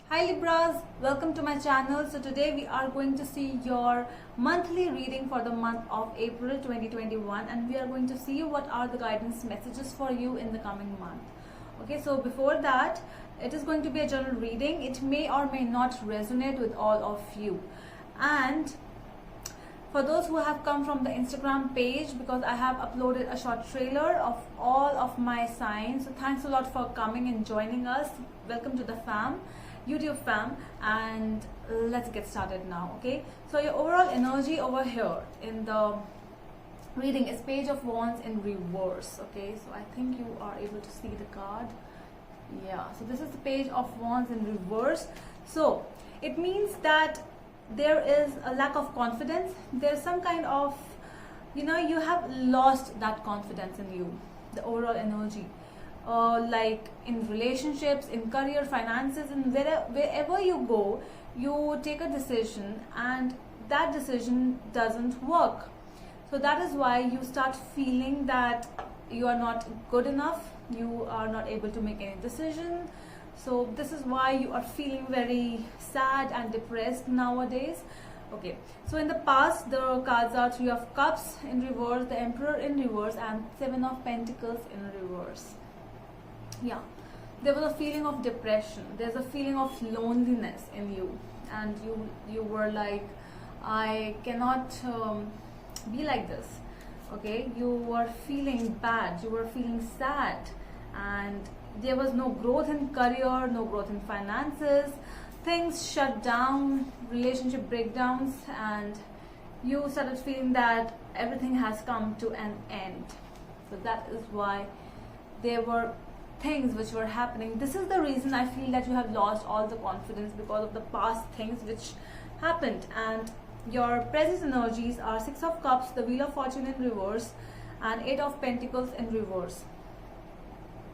Hi Libras, welcome to my channel. So today we are going to see your monthly reading for the month of April 2021, and we are going to see what are the guidance messages for you in the coming month. Okay, so before that, it is going to be a general reading. It may or may not resonate with all of you. And for those who have come from the Instagram page, because I have uploaded a short trailer of all of my signs. So thanks a lot for coming and joining us. Welcome to the fam. YouTube fam, and let's get started now. Okay, so your overall energy over here in the reading is Page of Wands in reverse. Okay, so I think you are able to see the card. Yeah, so this is the Page of Wands in reverse. So it means that there is a lack of confidence. There's some kind of, you have lost that confidence in you, the overall energy. Like in relationships, in career, finances, and wherever you go, you take a decision and that decision doesn't work. So that is why you start feeling that you are not good enough, you are not able to make any decision. So this is why you are feeling very sad and depressed nowadays. Okay, so in the past the cards are Three of Cups in reverse, the Emperor in reverse, and Seven of Pentacles in reverse. Yeah, there was a feeling of depression, there's a feeling of loneliness in you, and you were like, I cannot be like this. Okay, you were feeling bad, you were feeling sad, and there was no growth in career, no growth in finances, things shut down, relationship breakdowns, and you started feeling that everything has come to an end. So that is why there were things which were happening. This is the reason I feel that you have lost all the confidence, because of the past things which happened. And your present energies are Six of Cups, the Wheel of Fortune in reverse, and Eight of Pentacles in reverse.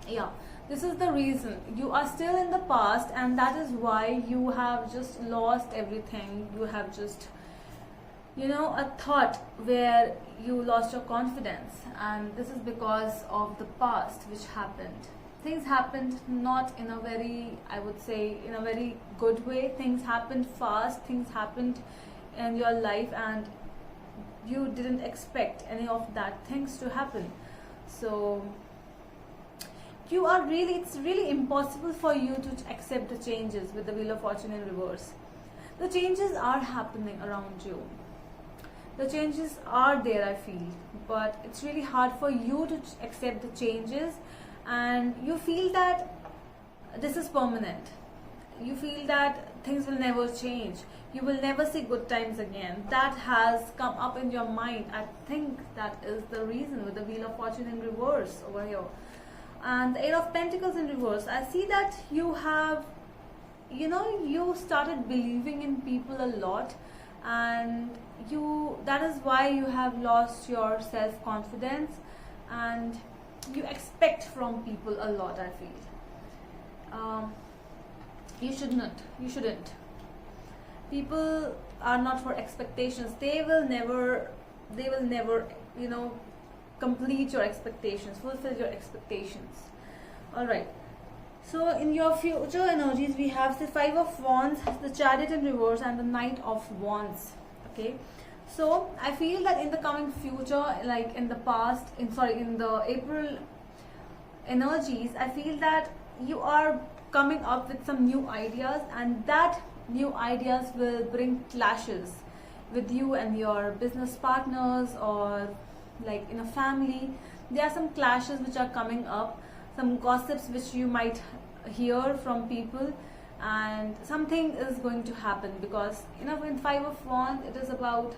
Yeah, this is the reason you are still in the past, and that is why you have just lost everything. You have just, a thought where you lost your confidence, and this is because of the past which happened. Things happened not in a very, I would say, in a very good way. Things happened fast, things happened in your life, and you didn't expect any of that things to happen. So it's really impossible for you to accept the changes with the Wheel of Fortune in reverse. The changes are happening around you. The changes are there, I feel, but it's really hard for you to accept the changes, and you feel that this is permanent. You feel that things will never change. You will never see good times again. That has come up in your mind. I think that is the reason with the Wheel of Fortune in reverse over here. And the Eight of Pentacles in reverse, I see that you have, you started believing in people a lot, and that is why you have lost your self-confidence, and you expect from people a lot, I feel. You shouldn't. People are not for expectations. They will never, complete your expectations, fulfill your expectations. Alright, so in your future energies, we have the Five of Wands, the Chariot in reverse, and the Knight of Wands. Okay, so I feel that in the coming future, like in the past, in the April energies, I feel that you are coming up with some new ideas, and that new ideas will bring clashes with you and your business partners, or like in a family. There are some clashes which are coming up, some gossips which you might hear from people, and something is going to happen, because in Five of Wands it is about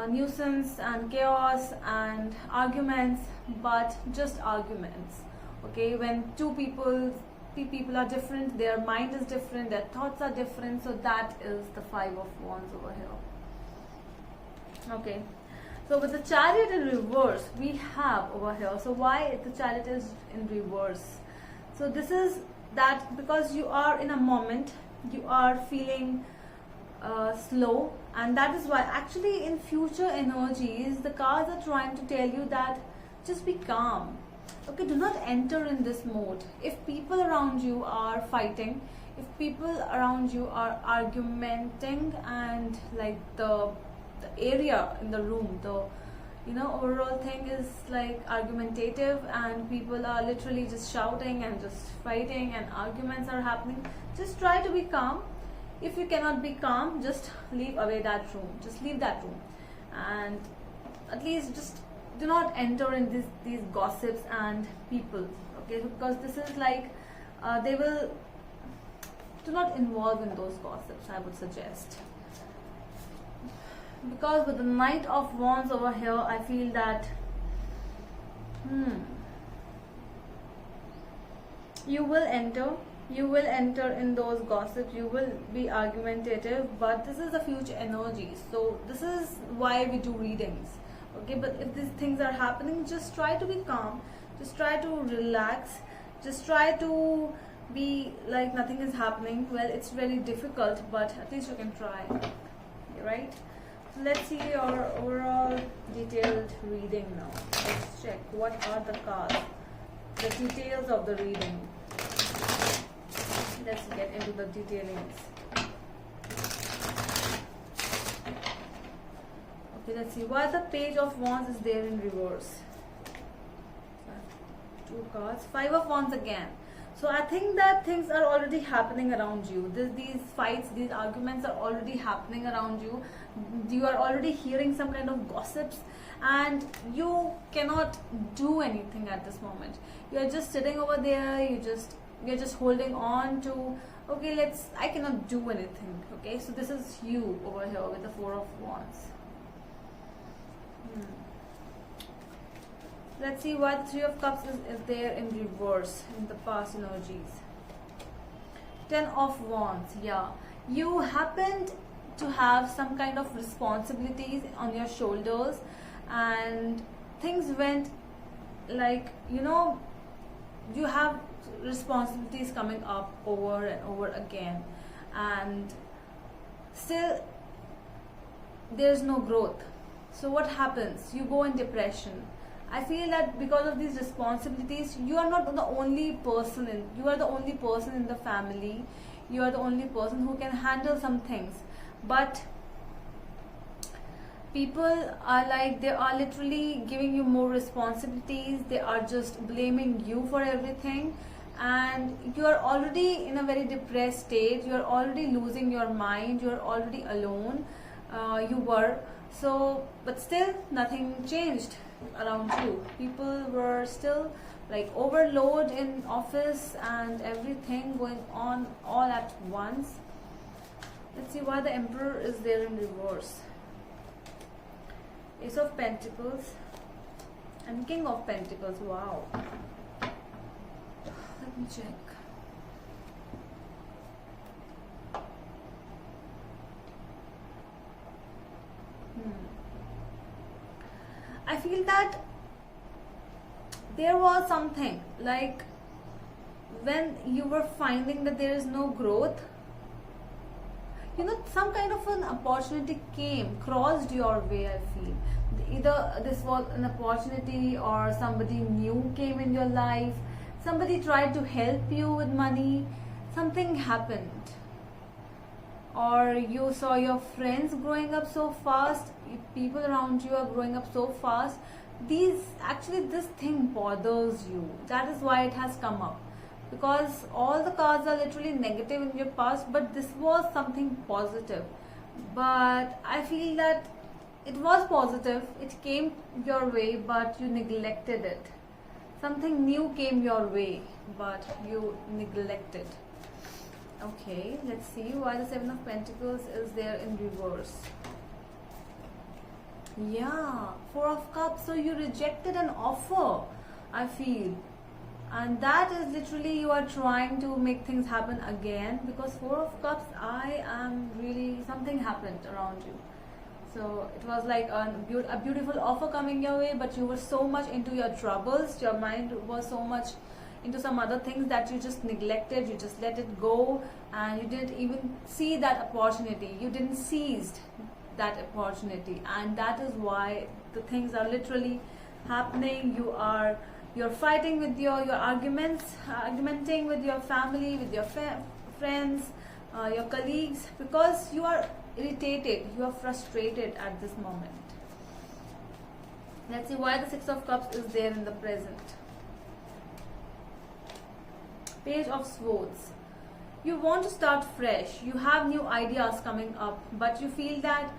nuisance and chaos and arguments, but just arguments. Okay, when two people are different, their mind is different, their thoughts are different, so that is the Five of Wands over here. Okay, so with the Chariot in reverse, we have over here, so why the Chariot is in reverse? So this is that because you are in a moment, you are feeling slow, and that is why actually in future energies, the cards are trying to tell you that just be calm. Okay, do not enter in this mode. If people around you are fighting, if people around you are argumenting, and like the area in the room, the overall thing is like argumentative, and people are literally just shouting and just fighting and arguments are happening, just try to be calm. If you cannot be calm, just leave away that room, just leave that room, and at least just do not enter in these gossips and people, okay? Because this is like they will, do not involve in those gossips, I would suggest. Because with the Knight of Wands over here, I feel that you will enter in those gossips, you will be argumentative, but this is the future energy, so this is why we do readings, okay? But if these things are happening, just try to be calm, just try to relax, just try to be like nothing is happening. Well, it's very difficult, but at least you can try, right? So let's see your overall detailed reading now. Let's check what are the cards, the details of the reading. Let's get into the detailings. Okay, let's see why the Page of Wands is there in reverse. 2 cards, 5 of Wands again. So I think that things are already happening around you. These fights, these arguments are already happening around you. You are already hearing some kind of gossips, and you cannot do anything at this moment. You are just sitting over there. You're just holding on to, okay, I cannot do anything, okay? So this is you over here with the 4 of Wands. Let's see why the 3 of Cups is there in reverse in the past energies. 10 of Wands, yeah. You happened to have some kind of responsibilities on your shoulders, and things went like, you have responsibilities coming up over and over again, and still there's no growth. So what happens? You go in depression. I feel that because of these responsibilities, you are not the only person you are the only person in the family. You are the only person who can handle some things, but people are like, they are literally giving you more responsibilities. They are just blaming you for everything, and you are already in a very depressed state. You are already losing your mind. You are already alone. You were so, but still nothing changed around you. People were still like overload in office and everything going on all at once. Let's see why the Emperor is there in reverse. Ace of Pentacles and King of Pentacles. Wow. Let me check. I feel that there was something like when you were finding that there is no growth, some kind of an opportunity crossed your way. I feel either this was an opportunity or somebody new came in your life, somebody tried to help you with money, something happened, or you saw your friends growing up so fast, people around you are growing up so fast. This thing bothers you. That is why it has come up, because all the cards are literally negative in your past, but this was something positive. But I feel that it was positive, it came your way, but you neglected it. Something new came your way, but you neglected. Okay, let's see why the 7 of Pentacles is there in reverse. Yeah, 4 of Cups. So you rejected an offer, I feel, and that is literally you are trying to make things happen again, because 4 of Cups, I am really, something happened around you. So it was like a beautiful offer coming your way, but you were so much into your troubles, your mind was so much into some other things that you just neglected, you just let it go, and you didn't even see that opportunity, you didn't seize that opportunity, and that is why the things are literally happening. You're fighting with your argumenting with your family, with your friends, your colleagues, because you are irritated, you are frustrated at this moment. Let's see why the Six of Cups is there in the present. Page of Swords. You want to start fresh, you have new ideas coming up, but you feel that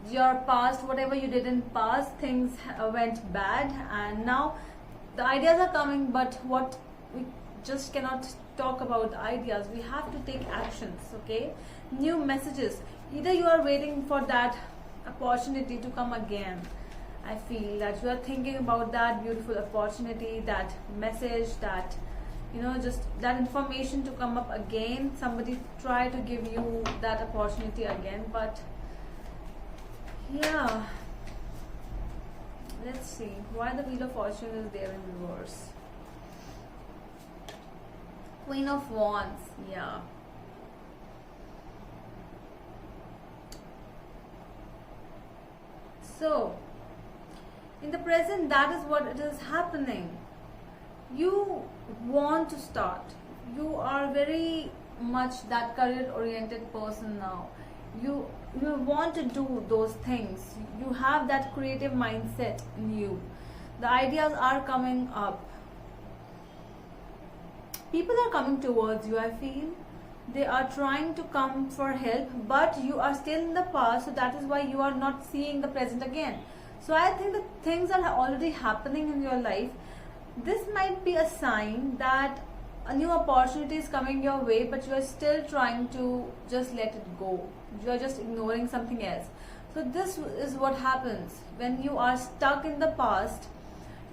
your past, whatever you did in past, things went bad, and now the ideas are coming, but what we just cannot talk about the ideas, we have to take actions. Okay, new messages, either you are waiting for that opportunity to come again. I feel that you are thinking about that beautiful opportunity, that message, that just that information to come up again. Somebody try to give you that opportunity again, but yeah, let's see why the Wheel of Fortune is there in reverse. Queen of Wands. Yeah, so in the present, that is what it is happening. You want to start, you are very much that career oriented person now. You want to do those things, you have that creative mindset in you, the ideas are coming up, people are coming towards you. I feel they are trying to come for help, but you are still in the past, so that is why you are not seeing the present again. So I think that things are already happening in your life. This might be a sign that a new opportunity is coming your way, but you are still trying to just let it go. You are just ignoring something else. So this is what happens when you are stuck in the past.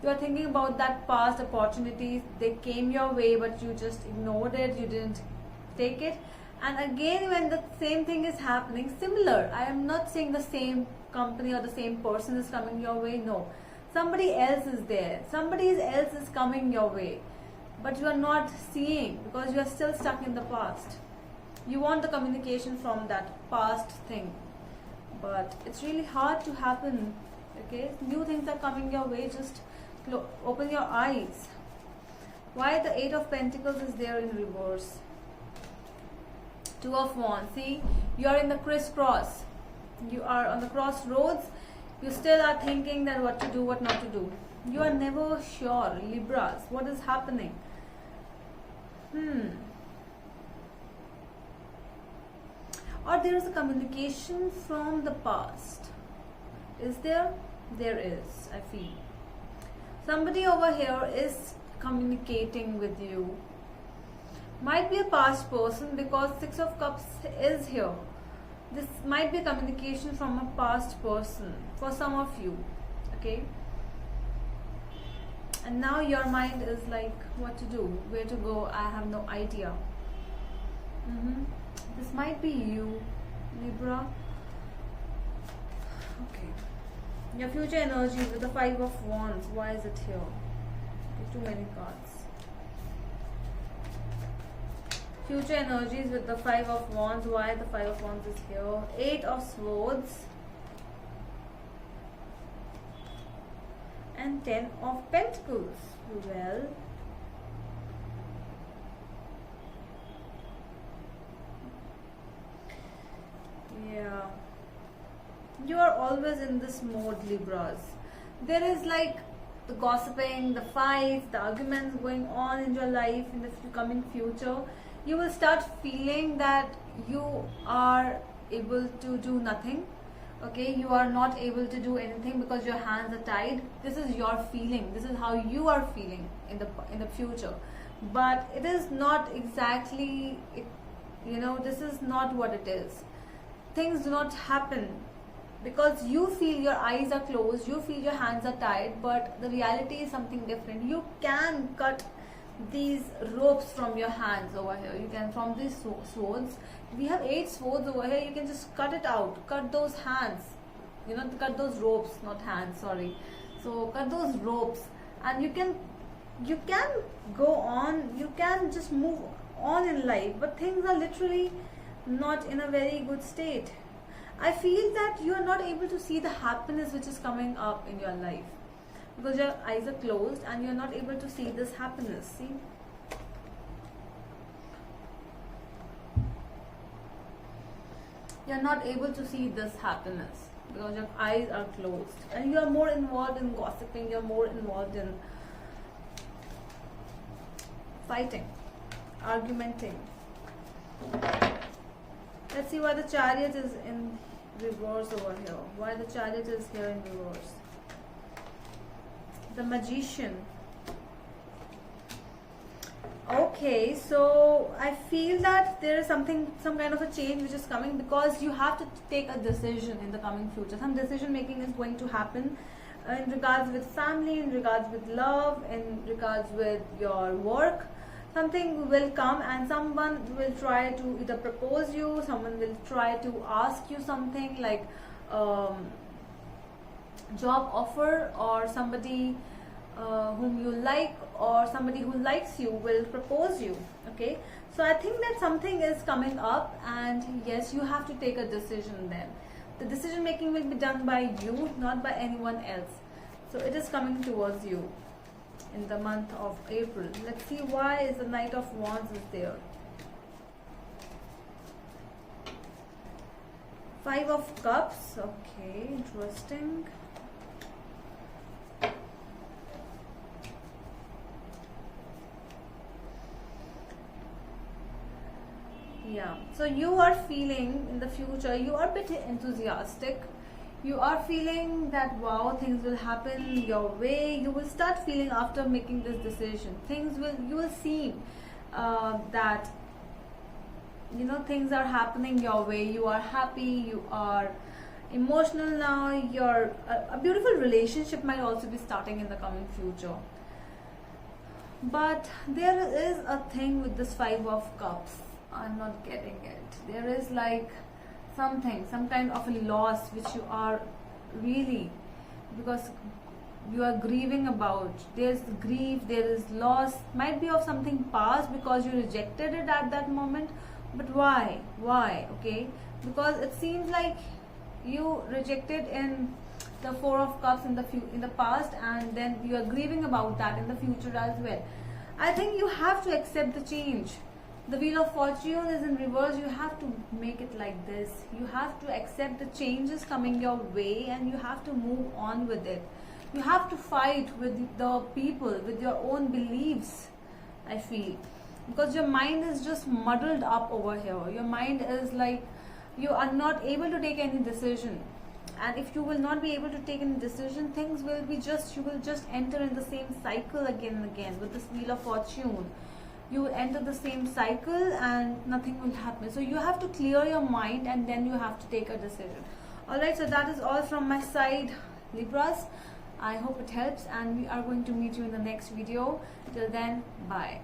You are thinking about that past opportunities, they came your way, but you just ignored it, you didn't take it. And again, when the same thing is happening, similar, I am not saying the same company or the same person is coming your way, no, somebody else is there, somebody else is coming your way, but you are not seeing because you are still stuck in the past. You want the communication from that past thing, but it's really hard to happen. Okay, new things are coming your way, just open your eyes. Why the Eight of Pentacles is there in reverse? Two of Wands. See, you are in the crisscross, you are on the crossroads. You still are thinking that what to do, what not to do. You are never sure, Libras, what is happening. Or there is a communication from the past. Is there? There is, I feel. Somebody over here is communicating with you. Might be a past person, because Six of Cups is here. This might be communication from a past person for some of you. Okay, and now your mind is like, what to do, where to go, I have no idea. This might be you, Libra. Okay, your future energy with the Five of Wands. Why is it here? Okay, too many cards. Future energies with the Five of Wands. Why the Five of Wands is here? Eight of Swords and Ten of Pentacles. Well, yeah, you are always in this mode, Libras. There is like the gossiping, the fights, the arguments going on in your life in the coming future. You will start feeling that you are able to do nothing. Okay, you are not able to do anything because your hands are tied. This is your feeling, this is how you are feeling in the future, but it is not exactly this is not what it is. Things do not happen because you feel your eyes are closed, you feel your hands are tied, but the reality is something different. You can cut these ropes from your hands over here. You can, from these swords, we have 8 swords over here, you can just cut it out, cut those hands, cut those ropes, not hands, sorry. So cut those ropes, and you can go on, you can just move on in life, but things are literally not in a very good state. I feel that you are not able to see the happiness which is coming up in your life because your eyes are closed and you are not able to see this happiness. See, you're not able to see this happiness because your eyes are closed, and you are more involved in gossiping, you're more involved in fighting, argumenting. Let's see why the Chariot is in reverse over here. Why the Chariot is here in reverse. The Magician. Okay, so I feel that there is some kind of a change which is coming, because you have to take a decision in the coming future. Some decision making is going to happen in regards with family, in regards with love, in regards with your work. Something will come and someone will try to either propose you, someone will try to ask you something like job offer, or somebody whom you like, or somebody who likes you will propose you. Okay, so I think that something is coming up, and yes, you have to take a decision then. The decision making will be done by you, not by anyone else. So it is coming towards you in the month of April. Let's see why is the Knight of Wands is there. Five of Cups. Okay, interesting. Yeah, so you are feeling in the future, you are a bit enthusiastic. You are feeling that wow, things will happen your way. You will start feeling after making this decision, you will see that things are happening your way. You are happy, you are emotional now. A beautiful relationship might also be starting in the coming future. But there is a thing with this Five of Cups. I'm not getting it. There is like some kind of a loss which you are really, because you are grieving about. There's grief, there is loss, might be of something past because you rejected it at that moment. But why? Okay, because it seems like you rejected in the Four of Cups in the past, and then you are grieving about that in the future as well. I think you have to accept the change. The Wheel of Fortune is in reverse. You have to make it like this. You have to accept the changes coming your way, and you have to move on with it. You have to fight with the people, with your own beliefs, I feel. Because your mind is just muddled up over here. Your mind is like, you are not able to take any decision. And if you will not be able to take any decision, things will be you will just enter in the same cycle again and again with this Wheel of Fortune. You will enter the same cycle and nothing will happen. So you have to clear your mind, and then you have to take a decision. Alright, so that is all from my side, Libras. I hope it helps, and we are going to meet you in the next video. Till then, bye.